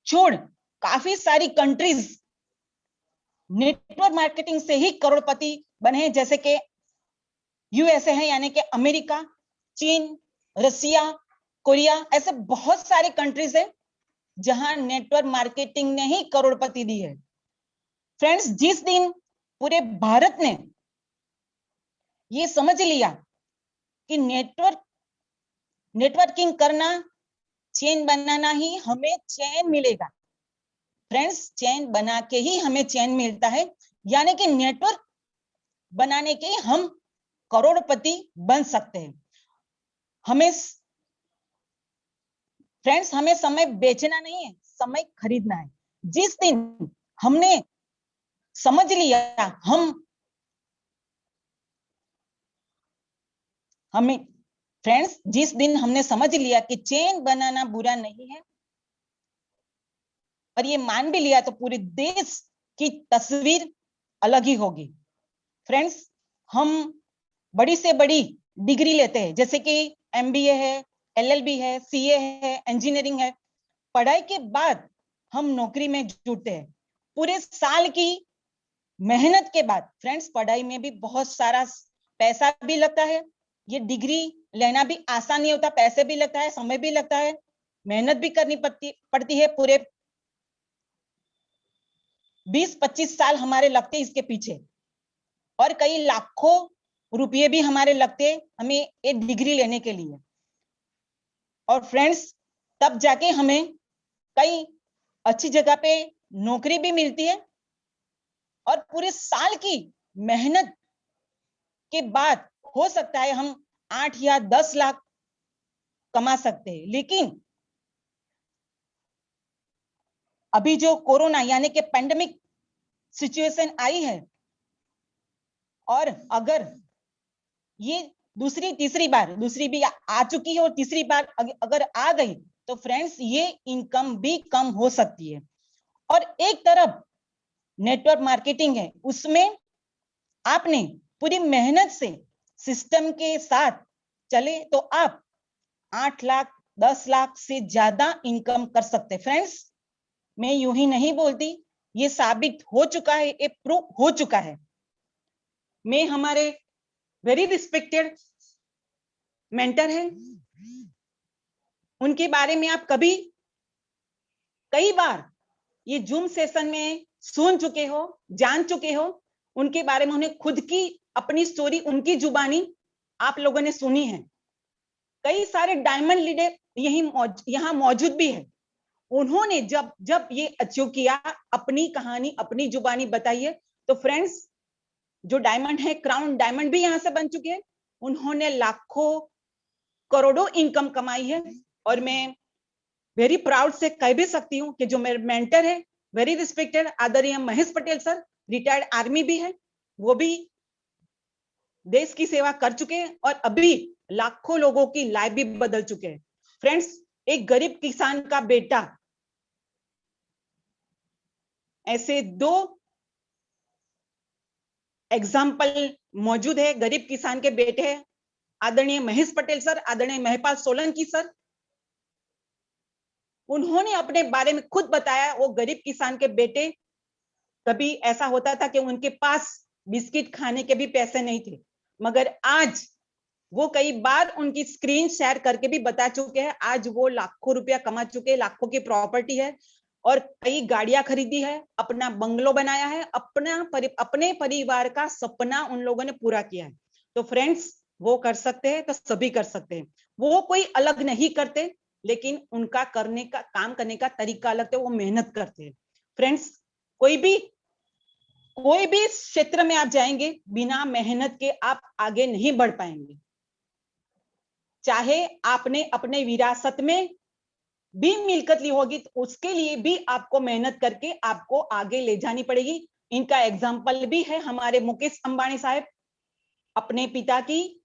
छोड़ काफी सारी कंट्रीज नेटवर्क मार्केटिंग से ही करोड़पति बने हैं, जैसे कि यूएसए है, यानी कि अमेरिका, चीन, रसिया, कोरिया, ऐसे बहुत सारे कंट्रीज है जहां नेटवर्क मार्केटिंग ने ही करोड़पति दी है। फ्रेंड्स, जिस दिन पूरे भारत ने ये समझ लिया कि नेटवर्किंग करना, चेन बनाना ही हमें चैन मिलेगा। फ्रेंड्स, चैन बना के ही हमें चैन मिलता है, यानी कि नेटवर्क बनाने के हम करोड़पति बन सकते हैं। हमें फ्रेंड्स, हमें समय बेचना नहीं है, समय खरीदना है। जिस दिन हमने समझ लिया हमें फ्रेंड्स, जिस दिन हमने समझ लिया कि चेन बनाना बुरा नहीं है और ये मान भी लिया, तो पूरे देश की तस्वीर अलग ही होगी। फ्रेंड्स, हम बड़ी से बड़ी डिग्री लेते हैं, जैसे कि एमबीए है, एलएलबी है, सीए है, इंजीनियरिंग है। पढ़ाई के बाद हम नौकरी में जुटते हैं। पूरे साल की मेहनत के बाद फ्रेंड्स, पढ़ाई में भी बहुत सारा पैसा भी लगता है। ये डिग्री लेना भी आसान नहीं होता, पैसे भी लगता है, समय भी लगता है, मेहनत भी करनी पड़ती है। पूरे 20-25 साल हमारे लगते इसके पीछे, और कई लाखों रुपये भी हमारे लगते हमें एक डिग्री लेने के लिए। और फ्रेंड्स, तब जाके हमें कई अच्छी जगह पे नौकरी भी मिलती है, और पूरे साल की मेहनत के बाद हो सकता है हम 8 या 10 लाख कमा सकते हैं। लेकिन अभी जो कोरोना यानी कि पैंडेमिक सिचुएशन आई है, और अगर ये दूसरी भी आ चुकी है और तीसरी बार अगर आ गई, तो फ्रेंड्स ये इनकम भी कम हो सकती है। और एक तरफ नेटवर्क मार्केटिंग है, उसमें आपने पूरी मेहनत से सिस्टम के साथ चले तो आप 8 लाख 10 लाख से ज्यादा इनकम कर सकते। फ्रेंड्स, मैं यूं ही नहीं बोलती, ये साबित हो चुका है, ये प्रूव हो चुका है। मैं हमारे वेरी रिस्पेक्टेड मेंटर है, उनके बारे में आप कई बार ये जूम सेशन में सुन चुके हो, जान चुके हो। उनके बारे में उन्हें खुद की अपनी स्टोरी उनकी जुबानी आप लोगों ने सुनी है। कई सारे डायमंड लीडर यहाँ मौजूद भी है। उन्होंने जब ये अचीव किया, अपनी कहानी अपनी जुबानी बताई है। तो फ्रेंड्स, जो डायमंड है, क्राउन डायमंड भी यहाँ से बन चुके हैं। उन्होंने लाखों करोड़ों इनकम कमाई है। और मैं वेरी प्राउड से कह भी सकती हूँ कि जो मेरे मेंटर है, वेरी रिस्पेक्टेड आदरणीय Mahesh Patel sir, retired army भी है, वो भी देश की सेवा कर चुके हैं और अभी लाखों लोगों की लाइफ भी बदल चुके हैं। फ्रेंड्स, एक गरीब किसान का बेटा, ऐसे 2 एग्जाम्पल मौजूद है। गरीब किसान के बेटे हैं आदरणीय महेश पटेल सर, आदरणीय महिपाल सोलंकी सर। उन्होंने अपने बारे में खुद बताया, वो गरीब किसान के बेटे, कभी ऐसा होता था कि उनके पास बिस्किट खाने के भी पैसे नहीं थे, मगर आज वो कई बार उनकी स्क्रीन शेयर करके भी बता चुके हैं। आज वो लाखों रुपया कमा चुके हैं, लाखों की प्रॉपर्टी है और कई गाड़ियां खरीदी है, अपना बंगलो बनाया है, अपने परिवार का सपना उन लोगों ने पूरा किया है। तो फ्रेंड्स, वो कर सकते हैं तो सभी कर सकते हैं। वो कोई अलग नहीं करते, लेकिन उनका काम करने का तरीका अलग है, वो मेहनत करते हैं। फ्रेंड्स, कोई भी क्षेत्र में आप जाएंगे, बिना मेहनत के आप आगे नहीं बढ़ पाएंगे। चाहे आपने अपने विरासत में भी मिल्कत ली होगी, तो उसके लिए भी आपको मेहनत करके आपको आगे ले जानी पड़ेगी। इनका एग्जाम्पल भी है हमारे मुकेश अंबानी साहब। अपने पिता की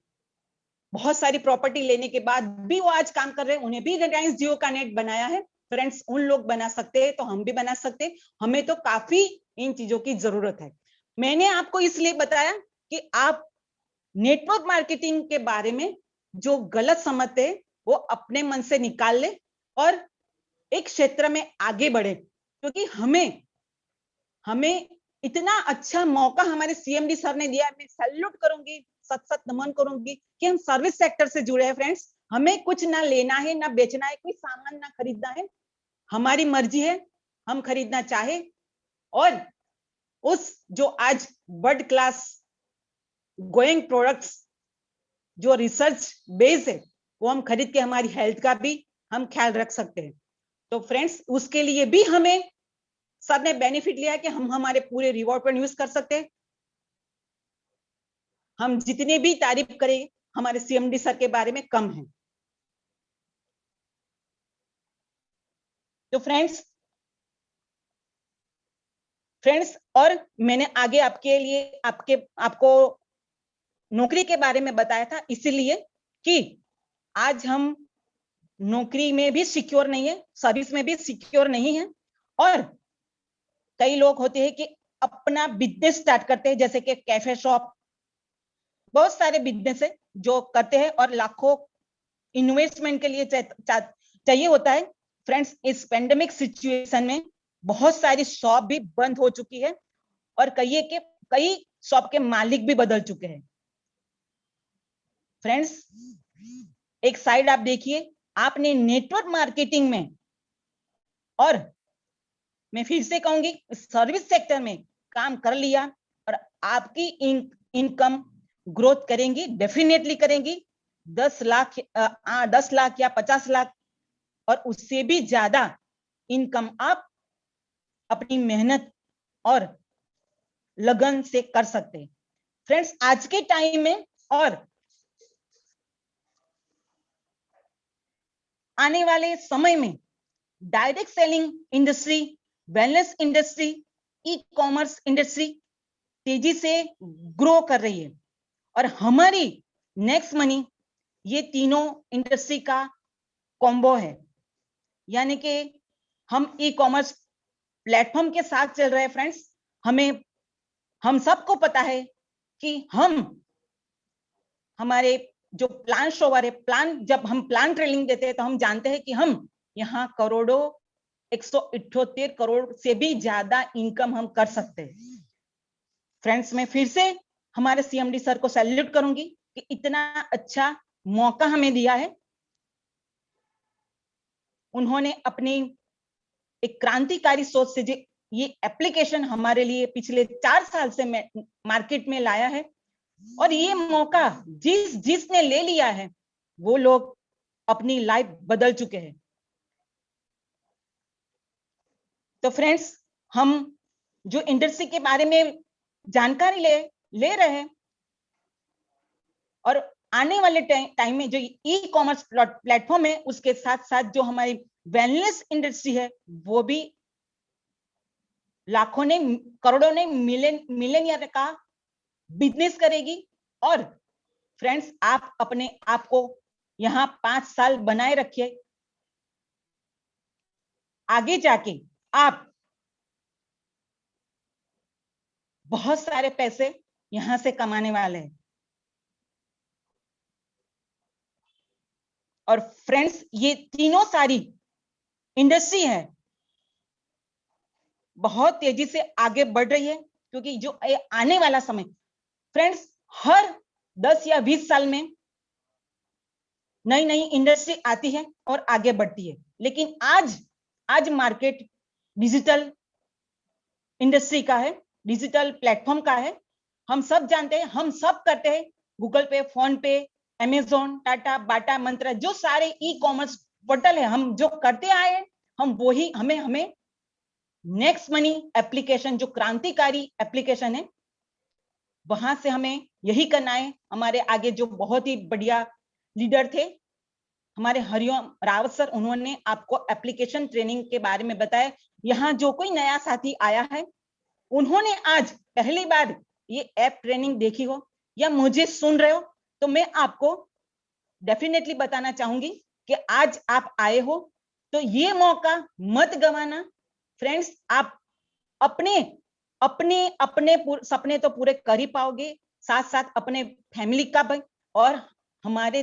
बहुत सारी प्रॉपर्टी लेने के बाद भी वो आज काम कर रहे हैं, उन्हें भी रिलायंस जियो का नेट बनाया है। फ्रेंड्स, उन लोग बना सकते हैं तो हम भी बना सकते हैं। हमें तो काफी इन चीजों की जरूरत है। मैंने आपको इसलिए बताया कि आप नेटवर्क मार्केटिंग के बारे में जो गलत समझते हैं, वो अपने मन से निकाल ले और एक क्षेत्र में आगे बढ़े, क्योंकि हमें इतना अच्छा मौका हमारे सीएमडी सर ने दिया। मैं सैल्यूट करूंगी, सत सत नमन करूंगी कि हम सर्विस सेक्टर से जुड़े हैं फ्रेंड्स। हमें कुछ ना लेना है ना बेचना है, कोई सामान ना खरीदना है, हमारी मर्जी है, हम खरीदना चाहे और उस जो आज वर्ल्ड क्लास गोइंग प्रोडक्ट्स जो रिसर्च बेस है वो हम खरीद के हमारी हेल्थ का भी हम ख्याल रख सकते हैं। तो फ्रेंड्स उसके लिए भी हमें सर ने बेनिफिट लिया कि हम हमारे पूरे रिवॉर्ड पॉइंट यूज कर सकते हैं। हम जितने भी तारीफ करें हमारे सीएमडी सर के बारे में कम है। तो फ्रेंड्स और मैंने आगे आपके लिए आपको नौकरी के बारे में बताया था, इसीलिए कि आज हम नौकरी में भी सिक्योर नहीं है, सर्विस में भी सिक्योर नहीं है। और कई लोग होते हैं कि अपना बिजनेस स्टार्ट करते हैं, जैसे कि कैफे शॉप, बहुत सारे बिजनेस है जो करते हैं और लाखों इन्वेस्टमेंट के लिए चाहिए होता है। फ्रेंड्स इस पेंडेमिक सिचुएशन में बहुत सारी शॉप भी बंद हो चुकी है और कई शॉप के मालिक भी बदल चुके हैं। फ्रेंड्स एक साइड आप देखिए, आपने नेटवर्क मार्केटिंग में और मैं फिर से कहूंगी सर्विस सेक्टर में काम कर लिया और आपकी इनकम ग्रोथ करेंगी, डेफिनेटली करेंगी। 10 लाख या 50 लाख और उससे भी ज्यादा इनकम आप अपनी मेहनत और लगन से कर सकते हैं। फ्रेंड्स आज के टाइम में और आने वाले समय में direct selling industry, wellness industry, e commerce industry तेजी से ग्रो कर रही है और हमारी नेक्स्ट मनी ये तीनों इंडस्ट्री का कॉम्बो है। यानी कि हम ई कॉमर्स प्लेटफॉर्म के साथ चल रहे हैं। फ्रेंड्स हम सबको पता है कि हमारे जो प्लान शोवर है, जब हम प्लान ट्रेनिंग देते हैं तो हम जानते हैं कि हम यहाँ करोड़ों 178 करोड़ से भी ज्यादा इनकम हम कर सकते हैं। फ्रेंड्स मैं फिर से हमारे सीएमडी सर को सैल्यूट करूंगी कि इतना अच्छा मौका हमें दिया है। उन्होंने अपनी एक क्रांतिकारी सोच से ये एप्लीकेशन हमारे लिए पिछले 4 साल से मार्केट में लाया है और ये मौका जिसने ले लिया है वो लोग अपनी लाइफ बदल चुके हैं। तो फ्रेंड्स हम जो इंडस्ट्री के बारे में जानकारी ले रहे हैं और आने वाले टाइम में जो ई कॉमर्स प्लेटफॉर्म है उसके साथ साथ जो हमारी वेलनेस इंडस्ट्री है वो भी लाखों ने, करोड़ों ने, मिलियनियर का बिजनेस करेगी। और फ्रेंड्स आप अपने आप को यहाँ 5 साल बनाए रखिए, आगे जाके आप बहुत सारे पैसे यहां से कमाने वाले हैं। और फ्रेंड्स ये तीनों सारी इंडस्ट्री है बहुत तेजी से आगे बढ़ रही है, क्योंकि जो आने वाला समय फ्रेंड्स हर 10 या 20 साल में नई नई इंडस्ट्री आती है और आगे बढ़ती है। लेकिन आज मार्केट डिजिटल इंडस्ट्री का है, डिजिटल प्लेटफॉर्म का है। हम सब जानते हैं, हम सब करते हैं, गूगल पे, फोन पे, अमेजोन, टाटा, बाटा, मंत्रा, जो सारे ई कॉमर्स पोर्टल है हम जो करते आए हैं, हम वही हमें नेक्स्ट मनी एप्लीकेशन जो क्रांतिकारी एप्लीकेशन है वहां से हमें यही करना है। हमारे आगे जो बहुत ही बढ़िया लीडर थे हमारे हरिओम रावत सर, उन्होंने आपको एप्लीकेशन ट्रेनिंग के बारे में बताया। यहाँ जो कोई नया साथी आया है उन्होंने आज पहली बार ये ऐप ट्रेनिंग देखी हो या मुझे सुन रहे हो तो मैं आपको डेफिनेटली बताना चाहूंगी कि आज आप आए हो तो ये मौका मत गंवाना। फ्रेंड्स आप अपने अपने अपने सपने तो पूरे कर ही पाओगे, साथ साथ अपने फैमिली का भी और हमारे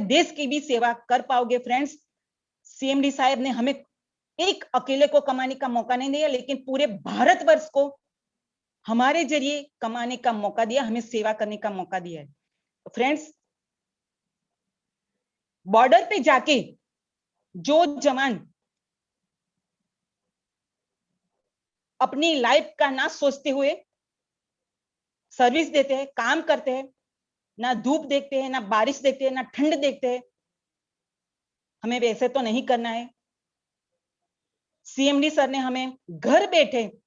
देश की भी सेवा कर पाओगे। फ्रेंड्स सीएमडी साहब ने हमें एक अकेले को कमाने का मौका नहीं दिया, लेकिन पूरे भारतवर्ष को हमारे जरिए कमाने का मौका दिया, हमें सेवा करने का मौका दिया है। तो फ्रेंड्स, बॉर्डर पे जाके जो जवान अपनी लाइफ का ना सोचते हुए सर्विस देते हैं, काम करते हैं, ना धूप देखते हैं, ना बारिश देखते हैं, ना ठंड देखते हैं, हमें वैसे तो नहीं करना है। सीएमडी सर ने हमें घर बैठे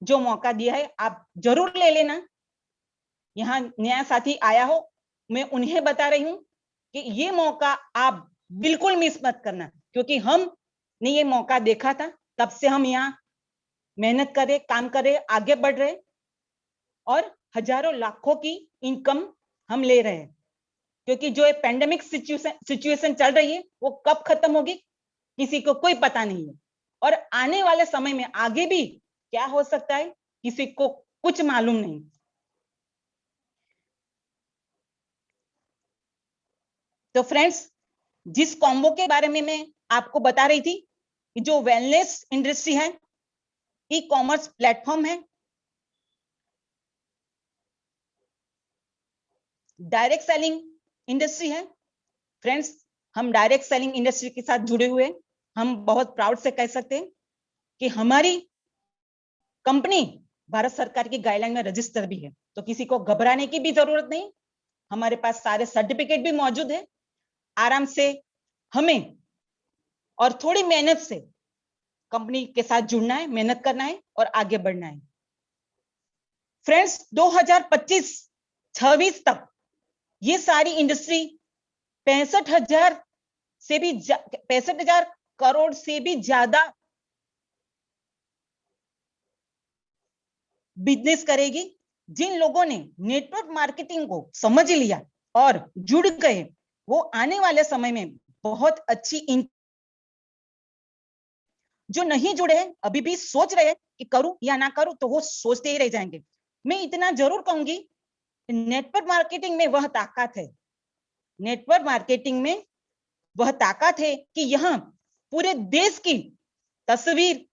जो मौका दिया है, आप जरूर ले लेना। यहाँ नया साथी आया हो, मैं उन्हें बता रही हूं कि ये मौका आप बिल्कुल मिस मत करना, क्योंकि हमने ये मौका देखा था, तब से हम यहाँ मेहनत कर रहे, काम कर रहे, आगे बढ़ रहे और हजारों लाखों की इनकम हम ले रहे हैं। क्योंकि जो पेंडेमिक सिचुएशन चल रही है वो कब खत्म होगी किसी को कोई पता नहीं है, और आने वाले समय में आगे भी क्या हो सकता है किसी को कुछ मालूम नहीं। तो फ्रेंड्स, जिस कॉम्बो के बारे में मैं आपको बता रही थी, जो वेलनेस इंडस्ट्री है, ई कॉमर्स प्लेटफॉर्म है, डायरेक्ट सेलिंग इंडस्ट्री है। फ्रेंड्स, हम डायरेक्ट सेलिंग इंडस्ट्री के साथ जुड़े हुए, हम बहुत प्राउड से कह सकते हैं कि हमारी कंपनी भारत सरकार की गाइडलाइन में रजिस्टर भी है, तो किसी को घबराने की भी जरूरत नहीं। हमारे पास सारे सर्टिफिकेट भी मौजूद है। आराम से हमें और थोड़ी मेहनत से कंपनी के साथ जुड़ना है, मेहनत करना है और आगे बढ़ना है। फ्रेंड्स, 2025-26 तक ये सारी इंडस्ट्री 65,000 करोड़ से भी ज्यादा बिजनेस करेगी। जिन लोगों ने नेटवर्क मार्केटिंग को समझ लिया और जुड़ गए, वो आने वाले समय में बहुत अच्छी जो नहीं जुड़े हैं, अभी भी सोच रहे हैं कि करूं या ना करूं, तो वो सोचते ही रह जाएंगे। मैं इतना जरूर कहूंगी, नेटवर्क मार्केटिंग में वह ताकत है, नेटवर्क मार्केटिंग में वह ताकत है कि यहां पूरे देश की तस्वीर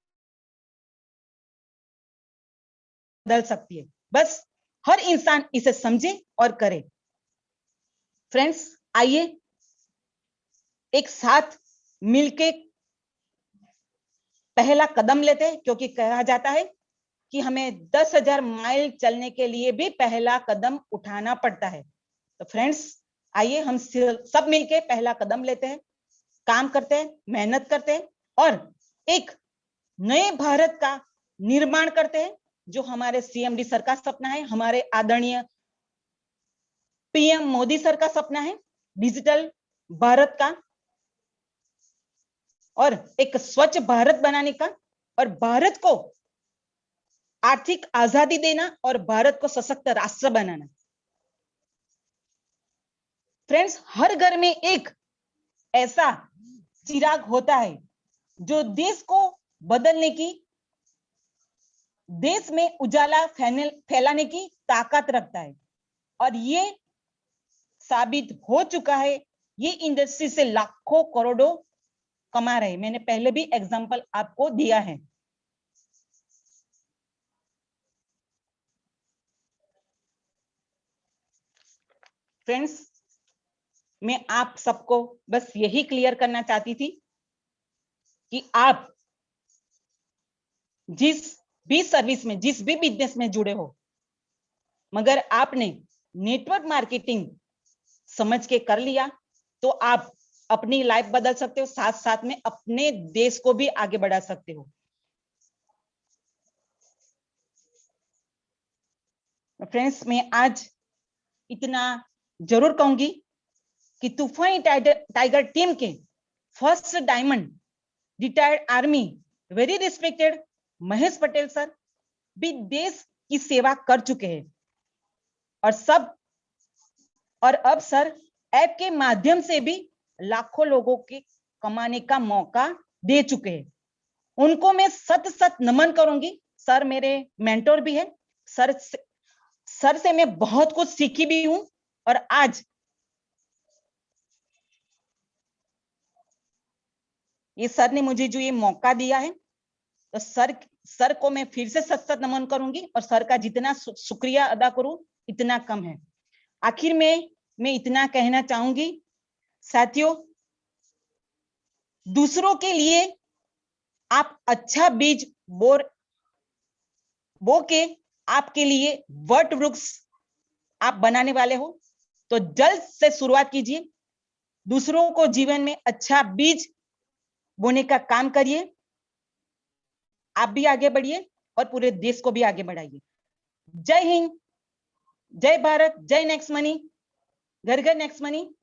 बदल सकती है। बस हर इंसान इसे समझे और करे। फ्रेंड्स, आइए एक साथ मिलके पहला कदम लेते हैं, क्योंकि कहा जाता है कि हमें 10,000 माइल चलने के लिए भी पहला कदम उठाना पड़ता है। तो फ्रेंड्स, आइए हम सब मिलके पहला कदम लेते हैं, काम करते हैं, मेहनत करते हैं और एक नए भारत का निर्माण करते हैं, जो हमारे सीएमडी सर का सपना है, हमारे आदरणीय पीएम मोदी सर का सपना है, डिजिटल भारत का, और एक स्वच्छ भारत बनाने का, और भारत को आर्थिक आजादी देना और भारत को सशक्त राष्ट्र बनाना। फ्रेंड्स, हर घर में एक ऐसा चिराग होता है जो देश को बदलने की, देश में उजाला फैलाने की ताकत रखता है, और ये साबित हो चुका है। ये इंडस्ट्री से लाखों करोड़ों कमा रहे, मैंने पहले भी एग्जांपल आपको दिया है। फ्रेंड्स, मैं आप सबको बस यही क्लियर करना चाहती थी कि आप जिस भी सर्विस में, जिस भी बिजनेस में जुड़े हो, मगर आपने नेटवर्क मार्केटिंग समझ के कर लिया, तो आप अपनी लाइफ बदल सकते हो, साथ साथ में अपने देश को भी आगे बढ़ा सकते हो। फ्रेंड्स, मैं आज इतना जरूर कहूंगी कि तूफानी टाइगर टीम के first diamond retired army very respected Mahesh Patel sir भी देश की सेवा कर चुके हैं, और अब सर ऐप के माध्यम से भी लाखों लोगों के कमाने का मौका दे चुके हैं। उनको मैं सत सत नमन करूंगी। सर मेरे मेंटोर भी है, सर से मैं बहुत कुछ सीखी भी हूं, और आज ये सर ने मुझे जो ये मौका दिया है, तो सर को मैं फिर से सत नमन करूंगी, और सर का जितना शुक्रिया अदा करूं इतना कम है। आखिर में मैं इतना कहना चाहूंगी, साथियों, दूसरों के लिए आप अच्छा बीज बो के आपके लिए वट वृक्ष आप बनाने वाले हो, तो जल्द से शुरुआत कीजिए। दूसरों को जीवन में अच्छा बीज बोने का काम करिए। आप भी आगे बढ़िए और पूरे देश को भी आगे बढ़ाइए। जय हिंद, जय भारत, जय नेक्स्ट मनी, घर घर नेक्स्ट मनी।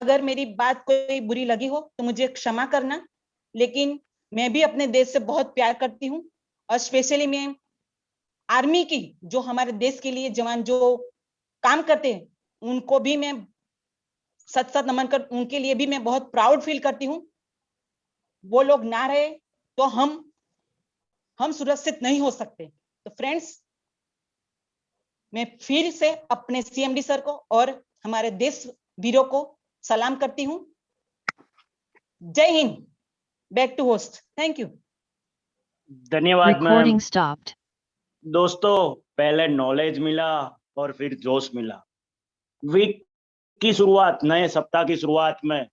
अगर मेरी बात कोई बुरी लगी हो तो मुझे क्षमा करना, लेकिन मैं भी अपने देश से बहुत प्यार करती हूँ, और स्पेशली मैं आर्मी की, जो हमारे देश के लिए जवान जो काम करते हैं, उनको भी मैं सत नमन कर, उनके लिए भी मैं बहुत प्राउड फील करती हूँ। वो लोग ना रहे तो हम सुरक्षित नहीं हो सकते। तो फ्रेंड्स, मैं फिर से अपने सीएमडी सर को और हमारे देश वीरों को सलाम करती हूँ। जय हिंद। Back to host. Thank you. धन्यवाद मैम। Recording stopped. दोस्तों, पहले नॉलेज मिला और फिर जोश मिला। वीक की शुरुआत, नए सप्ताह की शुरुआत में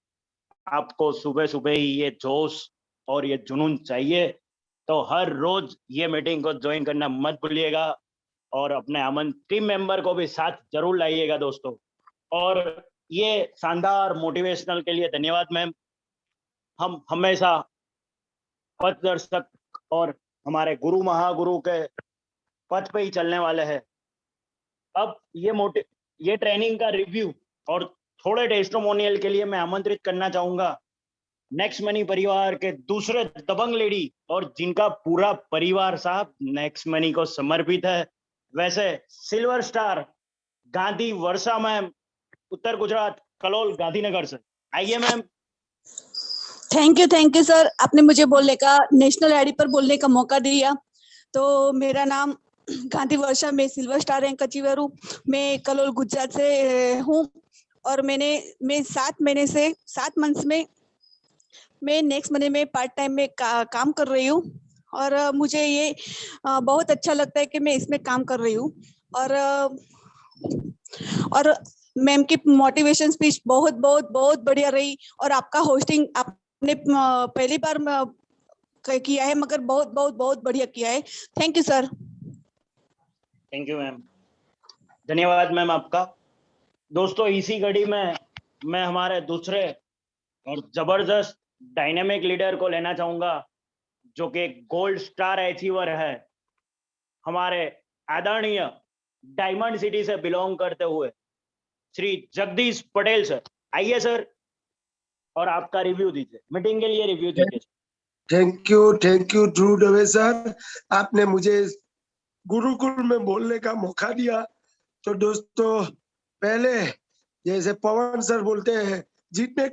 आपको सुबह सुबह ही ये जोश और ये जुनून चाहिए, तो हर रोज ये मीटिंग को ज्वाइन करना मत भूलिएगा, और अपने आमंत्रित टीम मेंबर को भी साथ जरूर लाइएगा दोस्तों। और ये शानदार मोटिवेशनल के लिए धन्यवाद मैम। हम हमेशा पथदर्शक और हमारे गुरु महागुरु के पथ पे ही चलने वाले हैं। अब ये ट्रेनिंग का रिव्यू और थोड़े टेस्टिमोनियल के लिए मैं आमंत्रित करना चाहूंगा नेक्स्ट मनी परिवार के दूसरे दबंग लेडी, और जिनका पूरा परिवार साहब नेक्स्ट मनी को समर्पित है, वैसे सिल्वर स्टार गांधी वर्षा मैम, उत्तर गुजरात, कलोल, गांधीनगर से। आइए मैम। थैंक यू सर, आपने मुझे बोलने का, नेशनल आईडी पर बोलने का मौका दिया। तो मेरा नाम गांधी वर्षा, मैं सिल्वर स्टार रैंक अचीवर हूँ। मैं कलोल गुजरात से हूँ, और मैं 7 मंथ्स में मैं नेक्स्ट मनी में पार्ट टाइम में काम कर रही हूँ, और मुझे ये बहुत अच्छा लगता है कि मैं इसमें काम कर रही हूँ। और मैम की मोटिवेशन स्पीच बहुत बहुत बहुत बढ़िया रही, और आपका होस्टिंग आपने पहली बार किया है, मगर बहुत बहुत बहुत बढ़िया किया है। Thank you sir. Thank you ma'am. धन्यवाद मैम आपका। दोस्तों, इसी घड़ी में मैं हमारे दूसरे और जबरदस्त डायनेमिक लीडर को लेना चाहूंगा, जो कि गोल्ड स्टार अचीवर है, हमारे आदरणीय डायमंड सिटी से बिलोंग करते हुए श्री जगदीश पटेल सर। आइए सर, और आपका रिव्यू दीजिए, मीटिंग के लिए रिव्यू दीजिए। Thank you Dhruv Dave sir, आपने मुझे गुरुकुल में बोलने का मौका दिया। तो दोस्तों, पहले जैसे पवन सर बोलते हैं, जीतने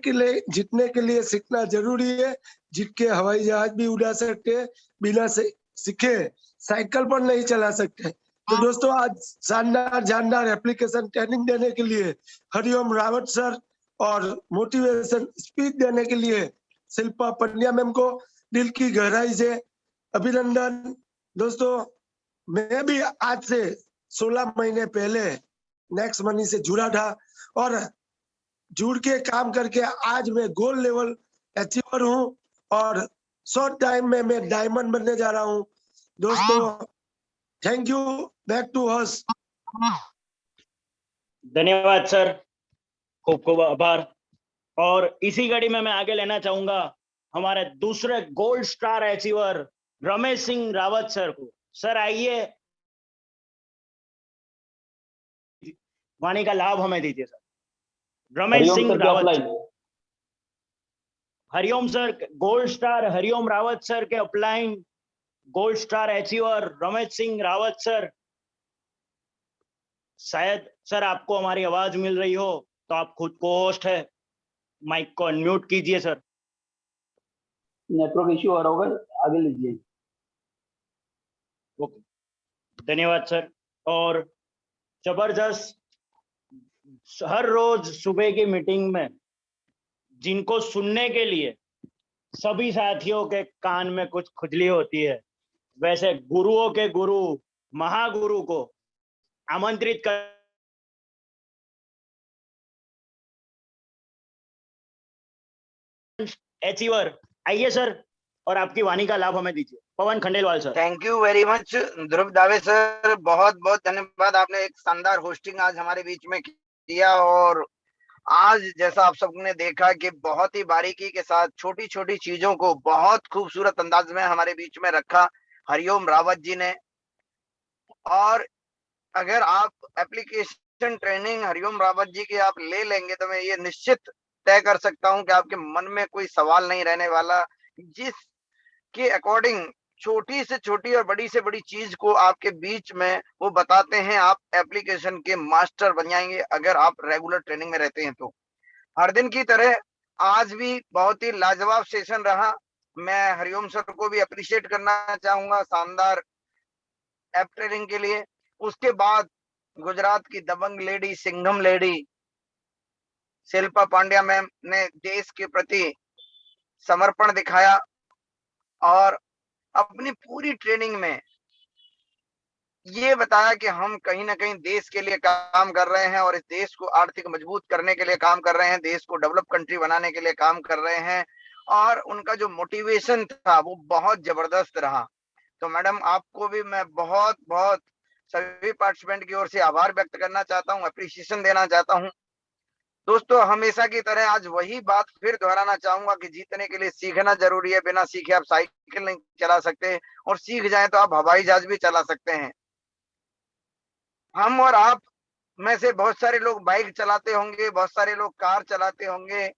के लिए सीखना जरूरी है। जीत के हवाई जहाज भी उड़ा सकते हैं, बिना सीखे साइकिल पर नहीं चला सकते। तो दोस्तों, आज शानदार एप्लीकेशन ट्रेनिंग देने के लिए हरिओम रावत सर, और मोटिवेशन स्पीच देने के लिए शिल्पा पंड्या मैम को दिल की गहराई से अभिनंदन। दोस्तों, मैं भी आज से 16 महीने पहले नेक्स्ट मनी से जुड़ा था, और जुड़ के काम करके आज मैं गोल्ड लेवल अचीवर हूँ, और शॉर्ट टाइम में मैं डायमंड बनने जा रहा हूँ। दोस्तों, thank you. Back to host. धन्यवाद सर, खूब खूब आभार। और इसी घड़ी में मैं आगे लेना चाहूंगा हमारे दूसरे gold star achiever Ramesh Singh Rawat sir को। सर आइए, वाणी का लाभ हमें दीजिए sir. Ramesh Singh Rawat. Hariom sir, gold star Hariom Rawat sir के upline gold star achiever Ramesh Singh Rawat sir. शायद सर आपको हमारी आवाज मिल रही हो, तो आप खुद को होस्ट है, माइक को अनम्यूट कीजिए सर। नेटवर्क इश्यू आ रहा होगा, आगे लीजिए। ओके, धन्यवाद सर। और जबरदस्त, हर रोज सुबह की मीटिंग में जिनको सुनने के लिए सभी साथियों के कान में कुछ खुजली होती है, वैसे गुरुओं के गुरु महागुरु को आमंत्रित कर अचीवर आइए सर, और आपकी वाणी का लाभ हमें दीजिए। Pawan Khandelwal sir. Thank you very much Dhruv Dave sir, बहुत बहुत धन्यवाद। आपने एक शानदार होस्टिंग आज हमारे बीच में किया, और आज जैसा आप सबने देखा कि बहुत ही बारीकी के साथ छोटी छोटी चीजों को बहुत खूबसूरत अंदाज में हमारे बीच में रखा हरिओम रावत जी ने। और अगर आप एप्लीकेशन ट्रेनिंग हरिओम रावत जी की आप ले लेंगे तो मैं ये निश्चित तय कर सकता हूं कि आपके मन में कोई सवाल नहीं रहने वाला। जिसके अकॉर्डिंग छोटी से छोटी और बड़ी से बड़ी चीज को आपके बीच में वो बताते हैं, आप एप्लीकेशन के मास्टर बन जाएंगे अगर आप रेगुलर ट्रेनिंग में रहते हैं तो। हर दिन की तरह आज भी बहुत ही लाजवाब सेशन रहा। मैं हरिओम सर को भी अप्रिशिएट करना चाहूंगा शानदार ऐप ट्रेनिंग के लिए। उसके बाद गुजरात की दबंग lady, Singham lady Shilpa Pandya ma'am ने देश के प्रति समर्पण दिखाया और अपनी पूरी ट्रेनिंग में ये बताया कि हम कहीं ना कहीं देश के लिए काम कर रहे हैं और इस देश को आर्थिक मजबूत करने के लिए काम कर रहे हैं, देश को डेवलप कंट्री बनाने के लिए काम कर रहे हैं। और उनका जो मोटिवेशन था वो बहुत जबरदस्त रहा। तो मैडम आपको भी मैं बहुत बहुत सभी पार्टिसिपेंट की ओर से आभार व्यक्त करना चाहता हूँ, अप्रिसिएशन देना चाहता हूँ। दोस्तों हमेशा की तरह आज वही बात फिर दोहराना चाहूंगा कि जीतने के लिए सीखना जरूरी है। बिना सीखे आप साइकिल नहीं चला सकते, और सीख जाए तो आप हवाई जहाज भी चला सकते हैं। हम और आप में से बहुत सारे लोग बाइक चलाते होंगे, बहुत सारे लोग कार चलाते होंगे,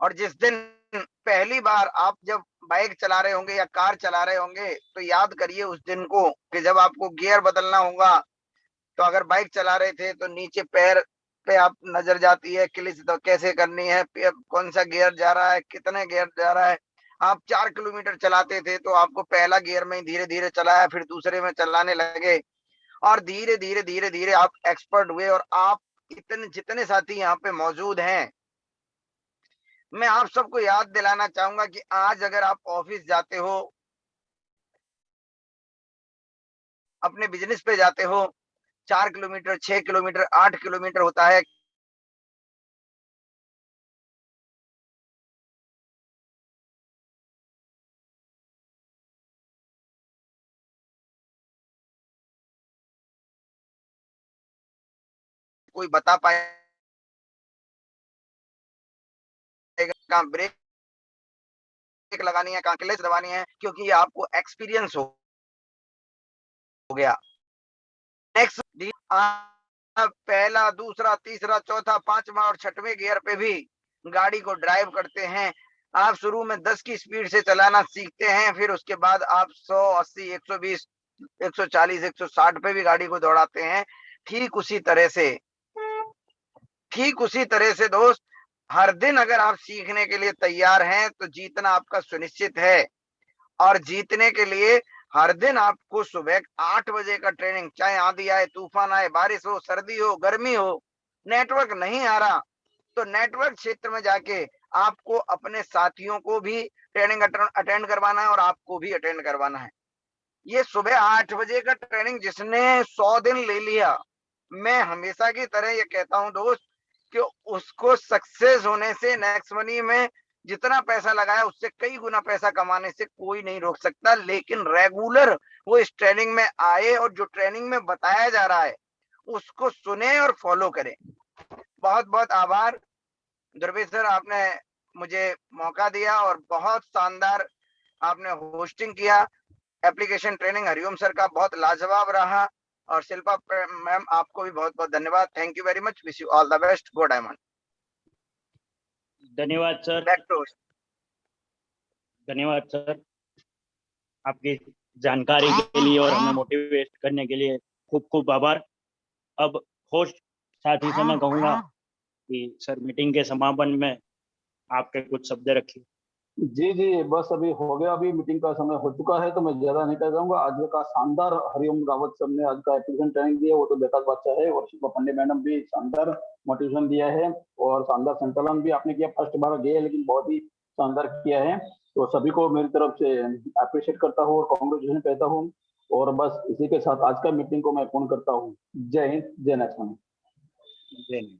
और जिस दिन पहली बार आप जब बाइक चला रहे होंगे या कार चला रहे होंगे तो याद करिए उस दिन को कि जब आपको गियर बदलना होगा। तो अगर बाइक चला रहे थे तो नीचे पैर पे आप नजर जाती है क्लिच तो कैसे करनी है, कौन सा गियर जा रहा है, कितने गियर जा रहा है। आप 4 किलोमीटर चलाते थे तो आपको पहला गियर में धीरे धीरे चलाया, फिर दूसरे में चलाने लगे, और धीरे धीरे धीरे धीरे आप एक्सपर्ट हुए। और आप इतने जितने साथी यहाँ पे मौजूद हैं, मैं आप सबको याद दिलाना चाहूंगा कि आज अगर आप ऑफिस जाते हो, अपने बिजनेस पे जाते हो, 4 किलोमीटर, 6 किलोमीटर, 8 किलोमीटर होता है। कोई बता पाएगा कहाँ ब्रेक लगानी है, कहाँ क्लच दबानी है, क्योंकि ये आपको एक्सपीरियंस हो गया। नेक्स्ट पहला, दूसरा, तीसरा, चौथा, पांचवा और छठवें गियर पे भी गाड़ी को ड्राइव करते हैं। आप शुरू में 10 की स्पीड से चलाना सीखते हैं, फिर उसके बाद आप 100, 80, 120, 140, 160 पे भी गाड़ी को दौड़ाते हैं। ठीक उसी तरह से दोस्त, हर दिन अगर आप सीखने के लिए तैयार हैं तो जीतना आपका सुनिश्चित है। और जीतने के लिए हर दिन आपको सुबह 8 बजे का ट्रेनिंग, चाहे आंधी आए, तूफान आए, बारिश हो, सर्दी हो, गर्मी हो, नेटवर्क नहीं आ रहा तो नेटवर्क क्षेत्र में जाके आपको अपने साथियों को भी ट्रेनिंग अटेंड करवाना है और आपको भी अटेंड करवाना है। ये सुबह 8 बजे का ट्रेनिंग जिसने 100 दिन ले लिया, मैं हमेशा की तरह ये कहता हूं दोस्त कि उसको सक्सेस होने से, नेक्स्ट मनी में जितना पैसा लगाया उससे कई गुना पैसा कमाने से कोई नहीं रोक सकता। लेकिन रेगुलर वो इस ट्रेनिंग में आए और जो ट्रेनिंग में बताया जा रहा है उसको सुने और फॉलो करें। बहुत बहुत आभार ध्रुवेश सर, आपने मुझे मौका दिया और बहुत शानदार आपने होस्टिंग किया। एप्लीकेशन ट्रेनिंग हरिओम सर का बहुत लाजवाब रहा, और शिल्पा मैम आपको भी बहुत बहुत धन्यवाद। Thank you very much, wish you all the best, go diamond. धन्यवाद सर। बैक टू धन्यवाद सर, आपकी जानकारी के लिए और हमें मोटिवेट करने के लिए खूब खूब आभार। अब होस्ट साथी से मैं कहूंगा कि सर मीटिंग के समापन में आपके कुछ शब्द रखिए। जी जी, बस अभी हो गया, अभी मीटिंग का समय हो चुका है, तो मैं ज्यादा नहीं कर जाऊंगा। आज का शानदार हरिओम रावत सर ने आज का एप्लीकेशन ट्रेनिंग दिया, वो तो बेताज बादशाह है, और शिल्पा पांडे मैडम भी शानदार मोटिवेशन दिया है और शानदार संचालन भी आपने किया। फर्स्ट बार गए लेकिन बहुत ही शानदार किया है, तो सभी को मेरी तरफ से अप्रिशिएट करता हूँ और कॉन्ग्रेचुलेशन कहता हूँ। और बस इसी के साथ आज का मीटिंग को मैं पूर्ण करता हूँ। जय हिंद, जय नेशनल। जय हिंद।